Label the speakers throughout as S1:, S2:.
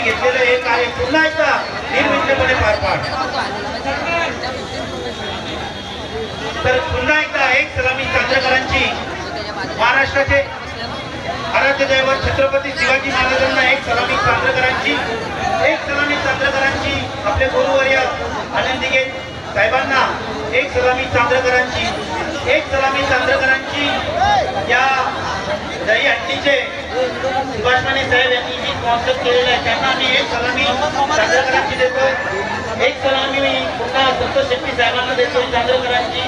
S1: त्यांनी घेतलेलं हे कार्य पुन्हा एकदा निर्विघ्नपणे पार पाड. तर पुन्हा एकदा एक सलामी चांद्रकरांची महाराष्ट्राचे आराध्य दैवत छत्रपती शिवाजी महाराजांना एक सलामी चांद्रकरांची आपले गुरुवर्य आनंदीगे साहेबांना एक सलामी चांद्रकरांची या दही हट्टीचे सुभाष माने साहेब यांनी जी स्पॉन्सर केलेलं आहे त्यांना आम्ही एक सलामी चांद्रकरांची देतोय. एक सलामी मी पुन्हा संतोष शेट्टी साहेबांना देतोय चांद्रकरांची.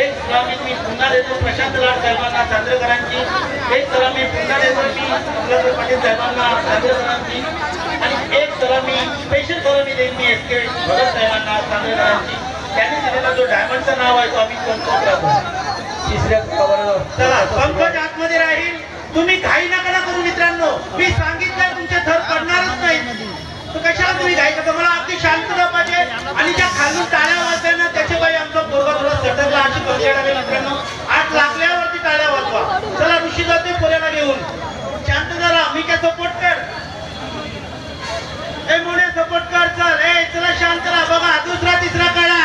S1: एक सलामी मी पुन्हा देतो प्रशांत लाड साहेबांना चांद्रकरांची. एक सलामी पुन्हा देतो मी अमलापूर पाटील साहेबांना चांद्रकरांची. आणि एक सलामी स्पेशल सलामी देईन मी एस के भगत साहेबांना चांद्रकरांची. त्यांनी दिलेला जो डायमंडचं नाव आहे तो आम्ही तिसऱ्या चला पंकज आतमध्ये राहील. तुम्ही घाई नका करू मित्रांनो. मी सांगितलं तुमचे थर पडणारच नाही. तर कशाला तुम्ही घाई करता. मला अगदी शांतता पाहिजे आणि ज्या खालून टाळ्या वाजल्या ना त्याच्या बाई आमचा पोरगा थोडा सटकला अशी पक्षाला मित्रांनो. आठ लागल्यावरती टाळ्या वाजवा. चला ऋषी जाते पोऱ्याला घेऊन. शांत जरा. मी काय सपोर्ट कर ए मोठे सपोर्ट कर. चल ए चला शांत राहा. बघा दुसरा तिसरा काढा.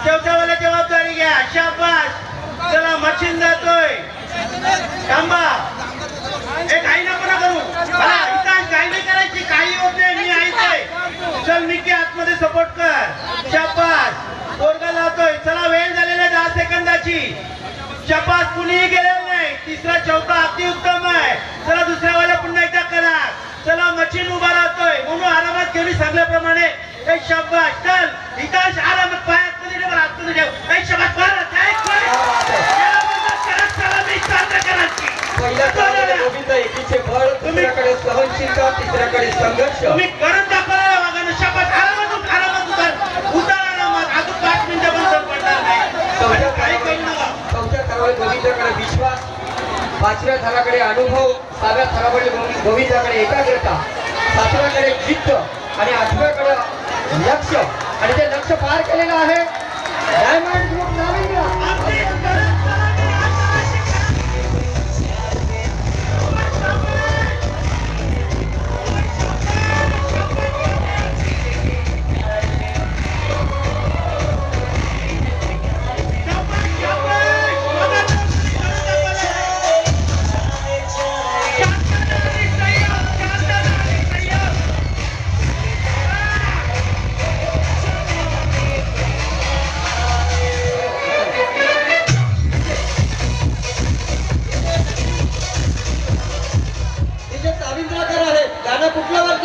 S1: शेवटावाला जबाबदारी घ्या. शाबास. चला मशीन जातोय. थांबा. ए काही नको ना करू. मला इथं काही नाही करायची. काही होत नाही. मी ऐकतोय. चल मिकी आतमध्ये सपोर्ट कर. शाबास. पोरगा जातोय. चला वेळ झालेला 10 सेकंदाची. शाबास. कुणीही गेलेलं नाही. तिसरा चौथा अगदी उत्तम आहे. चला दुसऱ्यावाला पुन्हा एकदा करा. चला मशीन उभा राहतोय म्हणून आरामात घेऊन सांगल्याप्रमाणे एक शाबास. चल इथं आरामात पायात मध्ये ठेव. आतमध्ये ठेव. एक शाबास.
S2: दुसऱ्याकडे सहनशीलता सहनशीलता संघर्ष
S1: तुम्ही करत दाखवा वागानं. शाबास. आरामात उतार आरामात. अजून 5 मिनिटं पण पडणार नाही. काही करू नका.
S2: चौथ्या थरावर गोविंदाकडे विश्वास, 5व्या थराकडे अनुभव, 6व्या थराकडे गोविंदाकडे एकाग्रता, 7व्याकडे जिद्द आणि 8व्याकडे लक्ष. आणि ते लक्ष पार केलेलं आहे डायमंड ग्रुप नाविन्य.